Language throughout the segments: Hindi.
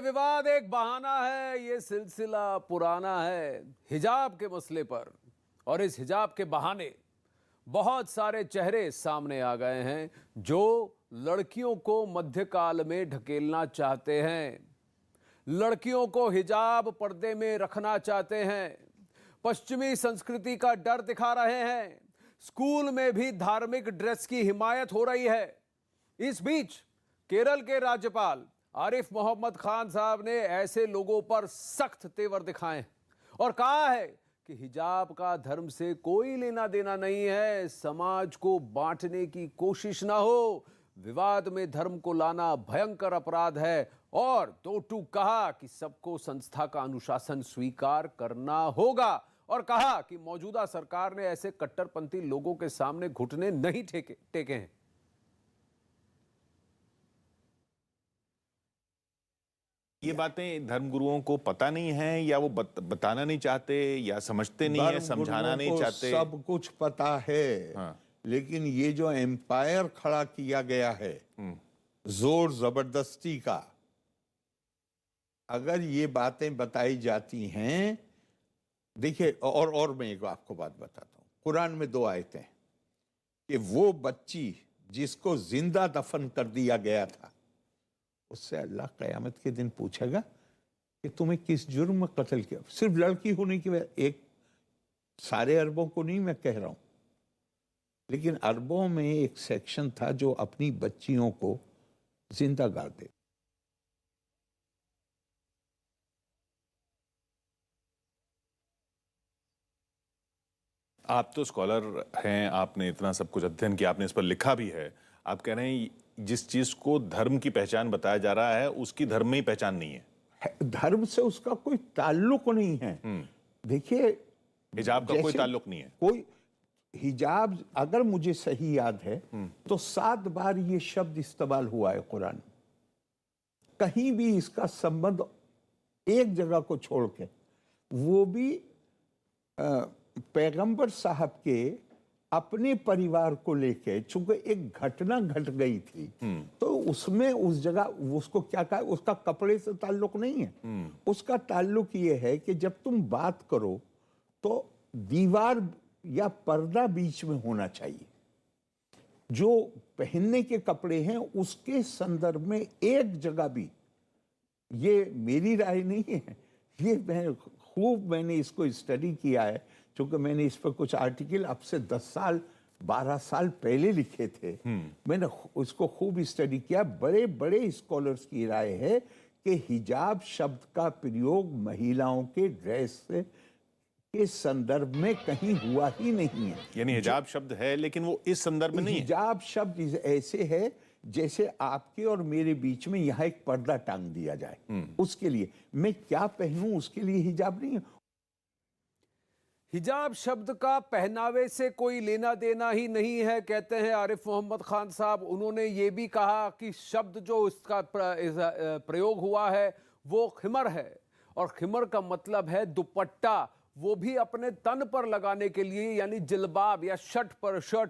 विवाद एक बहाना है, ये सिलसिला पुराना है हिजाब के मसले पर। और इस हिजाब के बहाने बहुत सारे चेहरे सामने आ गए हैं जो लड़कियों को मध्यकाल में ढकेलना चाहते हैं, लड़कियों को हिजाब पर्दे में रखना चाहते हैं, पश्चिमी संस्कृति का डर दिखा रहे हैं, स्कूल में भी धार्मिक ड्रेस की हिमायत हो रही है। इस बीच केरल के राज्यपाल आरिफ मोहम्मद खान साहब ने ऐसे लोगों पर सख्त तेवर दिखाए और कहा है कि हिजाब का धर्म से कोई लेना देना नहीं है, समाज को बांटने की कोशिश ना हो, विवाद में धर्म को लाना भयंकर अपराध है। और दो टूक कहा कि सबको संस्था का अनुशासन स्वीकार करना होगा और कहा कि मौजूदा सरकार ने ऐसे कट्टरपंथी लोगों के सामने घुटने नहीं टेके हैं। ये बातें धर्मगुरुओं को पता नहीं है या वो बताना नहीं चाहते या समझते नहीं है, समझाना नहीं चाहते? सब कुछ पता है। हाँ। लेकिन ये जो एम्पायर खड़ा किया गया है जोर जबरदस्ती का, अगर ये बातें बताई जाती हैं, देखिए, और मैं एक आपको बात बताता हूँ। कुरान में 2 आयतें कि वो बच्ची जिसको जिंदा दफन कर दिया गया था, उससे अल्लाह क़यामत के दिन पूछेगा कि तुम्हें किस जुर्म में कत्ल किया। सिर्फ लड़की होने की वजह, एक सारे अरबों को नहीं मैं कह रहा हूं, लेकिन अरबों में एक सेक्शन था जो अपनी बच्चियों को जिंदा गाड़ दे। आप तो स्कॉलर हैं, आपने इतना सब कुछ अध्ययन किया, आपने इस पर लिखा भी है। आप कह रहे हैं जिस चीज को धर्म की पहचान बताया जा रहा है उसकी धर्म में ही पहचान नहीं है, धर्म से उसका कोई ताल्लुक नहीं है। देखिए, हिजाब का कोई ताल्लुक नहीं है। कोई हिजाब, अगर मुझे सही याद है तो 7 बार ये शब्द इस्तेमाल हुआ है कुरान। कहीं भी इसका संबंध एक जगह को छोड़ के, वो भी पैगंबर साहब के अपने परिवार को लेके, चूंकि एक घटना घट गई थी तो उसमें उस जगह उसको क्या कहा, उसका कपड़े से ताल्लुक नहीं है। उसका ताल्लुक ये है कि जब तुम बात करो तो दीवार या पर्दा बीच में होना चाहिए। जो पहनने के कपड़े हैं उसके संदर्भ में एक जगह भी, ये मेरी राय नहीं है, ये मैंने इसको स्टडी किया है, क्योंकि मैंने इस पर कुछ आर्टिकल अब से 10 साल 12 साल पहले लिखे थे। मैंने उसको खूब स्टडी किया। बड़े बड़े स्कॉलर्स की राय है कि हिजाब शब्द का प्रयोग महिलाओं के ड्रेस के संदर्भ में कहीं हुआ ही नहीं है। यानी हिजाब शब्द है लेकिन वो इस संदर्भ में नहीं है। हिजाब शब्द ऐसे है जैसे आपके और मेरे बीच में यहाँ एक पर्दा टांग दिया जाए, उसके लिए मैं क्या पहनूं उसके लिए हिजाब नहीं है। हिजाब शब्द का पहनावे से कोई लेना देना ही नहीं है, कहते हैं आरिफ मोहम्मद खान साहब। उन्होंने ये भी कहा कि शब्द जो इसका प्रयोग हुआ है वो खिमर है, और खिमर का मतलब है दुपट्टा, वो भी अपने तन पर लगाने के लिए, यानी जिल्बाब या शर्ट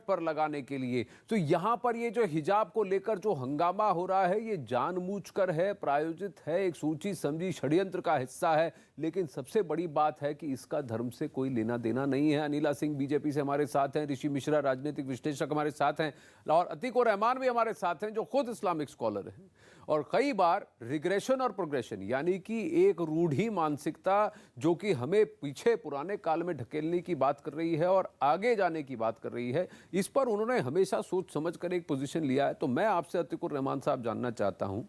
पर लगाने के लिए। तो यहां पर ये जो हिजाब को लेकर जो हंगामा हो रहा है ये जानबूझकर है, प्रायोजित है, एक सोची समझी षड्यंत्र का हिस्सा है। लेकिन सबसे बड़ी बात है कि इसका धर्म से कोई लेना देना नहीं है। अनिला सिंह बीजेपी से हमारे साथ हैं, ऋषि मिश्रा राजनीतिक विश्लेषक हमारे साथ हैं, और अतीक रहमान भी हमारे साथ हैं जो खुद इस्लामिक स्कॉलर हैं। और कई बार रिग्रेशन और प्रोग्रेशन, यानी कि एक रूढ़ी मानसिकता जो कि हमें पीछे पुराने काल में ढकेलने की बात कर रही है और आगे जाने की बात कर रही है, इस पर उन्होंने हमेशा सोच समझ कर एक पोजीशन लिया है। तो मैं आपसे अतीकुर रहमान साहब जानना चाहता हूं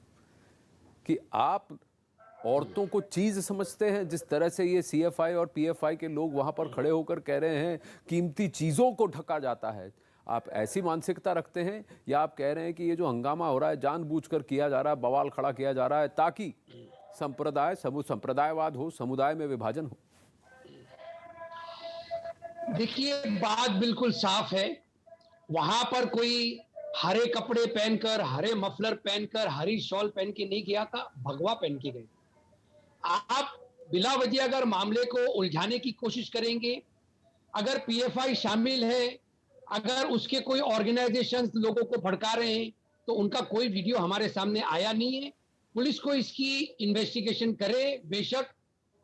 कि आप औरतों को चीज समझते हैं, जिस तरह से ये सीएफआई और पीएफआई के लोग वहां पर खड़े होकर कह रहे हैं कीमती चीजों को ढका जाता है, आप ऐसी मानसिकता रखते हैं, या आप कह रहे हैं कि ये जो हंगामा हो रहा है जानबूझकर किया जा रहा है, बवाल खड़ा किया जा रहा है ताकि संप्रदायवाद हो, समुदाय में विभाजन हो? देखिए, बात बिल्कुल साफ है। वहां पर कोई हरे कपड़े पहनकर, हरे मफलर पहनकर, हरी शॉल पहन के नहीं किया था, भगवा पहन के गए। आप बिला वजह अगर मामले को उलझाने की कोशिश करेंगे, अगर पीएफआई शामिल है, अगर उसके कोई ऑर्गेनाइजेशंस लोगों को भड़का रहे हैं, तो उनका कोई वीडियो हमारे सामने आया नहीं है। पुलिस को इसकी इन्वेस्टिगेशन करे। बेशक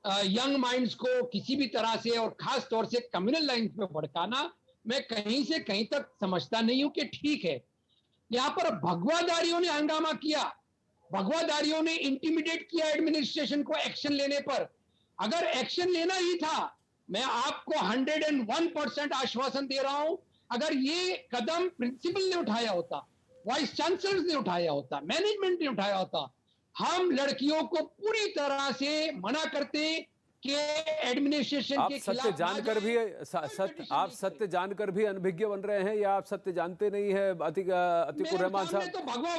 यंग माइंड्स को किसी भी तरह से और खास तौर से कम्युनल लाइंस पे भड़काना मैं कहीं से कहीं तक समझता नहीं हूं कि ठीक है। यहां पर भगवादारियों ने हंगामा किया, भगवादारियों ने इंटिमिडेट किया एडमिनिस्ट्रेशन को एक्शन लेने पर। अगर एक्शन लेना ही था, मैं आपको 101% आश्वासन दे रहा हूं, अगर ये कदम प्रिंसिपल ने उठाया होता, वाइस चांसलर ने उठाया होता, मैनेजमेंट ने उठाया होता, हम लड़कियों को पूरी तरह से मना करते कि एडमिनिस्ट्रेशन आप के सत्य खिलाफ जानकर भी आप सत्य जानकर भी अनभिज्ञ बन रहे हैं, या आप सत्य जानते नहीं है अतीकुर रहमान साहब? तो भगवा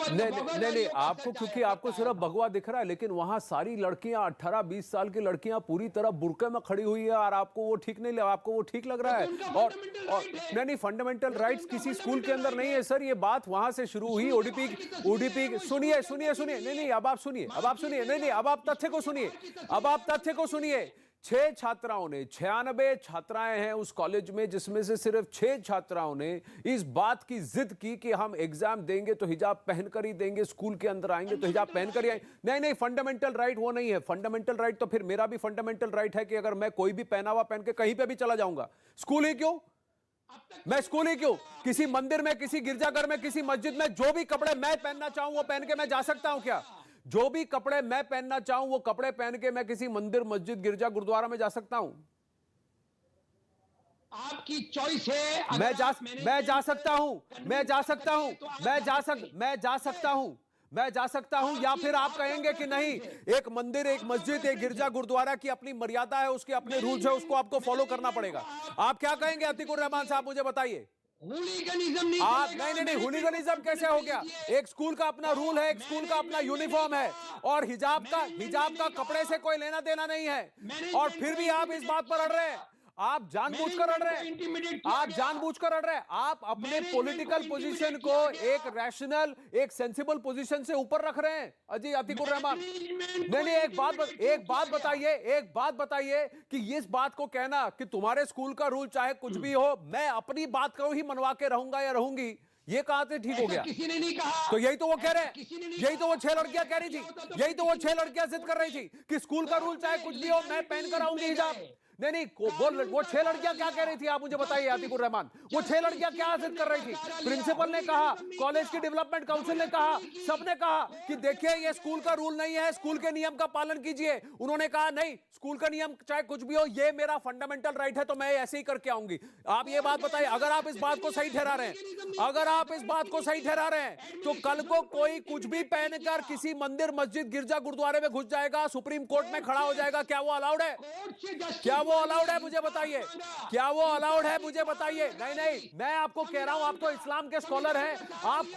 नहीं, आपको, क्योंकि आपको सिर्फ भगवा दिख रहा है, लेकिन वहां सारी लड़कियां 18-20 साल की लड़कियां पूरी तरह बुर्के में खड़ी हुई है, और आपको वो ठीक नहीं, आपको वो ठीक लग रहा है? और नहीं, फंडामेंटल राइट्स किसी स्कूल के अंदर नहीं है सर। ये बात वहां से शुरू हुई, ओडीपी। सुनिए, नहीं, अब आप सुनिए, नहीं, अब आप तथ्य को सुनिए। 6 छात्राओं ने, 96 छात्राएं हैं उस कॉलेज में, जिसमें से सिर्फ 6 छात्राओं ने इस बात की जिद की कि हम एग्जाम देंगे तो हिजाब पहनकर ही देंगे, स्कूल के अंदर आएंगे तो हिजाब पहनकर ही आएंगे। नहीं, फंडामेंटल राइट वो नहीं है। फंडामेंटल राइट तो फिर मेरा भी फंडामेंटल राइट है कि अगर मैं कोई भी पहनावा पहन के कहीं पे भी चला जाऊंगा, स्कूल ही क्यों, मैं स्कूल ही क्यों, किसी मंदिर में, किसी गिरजाघर में, किसी मस्जिद में जो भी कपड़े मैं पहनना चाहूं वो पहन के मैं जा सकता हूं क्या? जो भी कपड़े मैं पहनना चाहूं वो कपड़े पहन के मैं किसी मंदिर, मस्जिद, गिरजा, गुरुद्वारा में जा सकता हूं? आपकी चॉइस है। मैं जा सकता हूं, या फिर आप कहेंगे कि नहीं, एक मंदिर, एक मस्जिद, एक गिरजा, गुरुद्वारा की अपनी मर्यादा है, उसके अपने रूल्स है, उसको आपको फॉलो करना पड़ेगा। आप क्या कहेंगे अतीकुर रहमान साहब, मुझे बताइए? हुलीगनिज्म नहीं आप चलेगा। नहीं, हुलीगनिज्म कैसे हो गया? एक स्कूल का अपना रूल है, एक स्कूल का अपना यूनिफॉर्म है, और हिजाब का कपड़े से कोई लेना देना नहीं है, और फिर भी आप इस बात पर अड़ रहे हैं। आप जानबूझकर अड़ रहे हैं, आप अपने पॉलिटिकल पोजीशन को एक रैशनल, एक सेंसिबल पोजीशन से ऊपर रख रहे हैं। अजी अतीकुर रहमान, नहीं, एक बात बताइए कि इस बात को कहना कि तुम्हारे स्कूल का रूल चाहे कुछ भी हो, मैं अपनी बात को ही मनवा के रहूंगा या रहूंगी, ये कहां से ठीक हो गया? किसी ने नहीं कहा। तो यही तो वो कह रहे हैं, यही तो वो 6 लड़कियां कह रही थी, यही तो वो 6 लड़कियां जिद कर रही थी कि स्कूल का रूल चाहे कुछ भी हो, मैं पहन कर आऊंगी हिजाब। नहीं, वो 6 लड़कियां क्या कह रही थी, आप मुझे बताइए अतीकुर रहमान? वो 6 लड़कियां क्या जिद कर रही थी? प्रिंसिपल ने कहा, कॉलेज की डेवलपमेंट काउंसिल ने कहा, सबने कहा कि देखिए ये स्कूल का रूल नहीं है, स्कूल के नियम का पालन कीजिए। उन्होंने कहा नहीं, स्कूल का नियम चाहे कुछ भी हो, ये मेरा फंडामेंटल राइट है, तो मैं ऐसे ही करके आऊंगी। आप ये बात बताइए, अगर आप इस बात को सही ठहरा रहे हैं, तो कल को कोई कुछ भी पहनकर किसी मंदिर, मस्जिद, गिरजा, गुरुद्वारे में घुस जाएगा, सुप्रीम कोर्ट में खड़ा हो जाएगा, क्या वो अलाउड है? क्या वो अलाउड है, मुझे बताइए? क्या वो अलाउड है, मुझे बताइए? नहीं, मैं आपको कह रहा हूं, आप तो इस्लाम के स्कॉलर हैं, आप खुद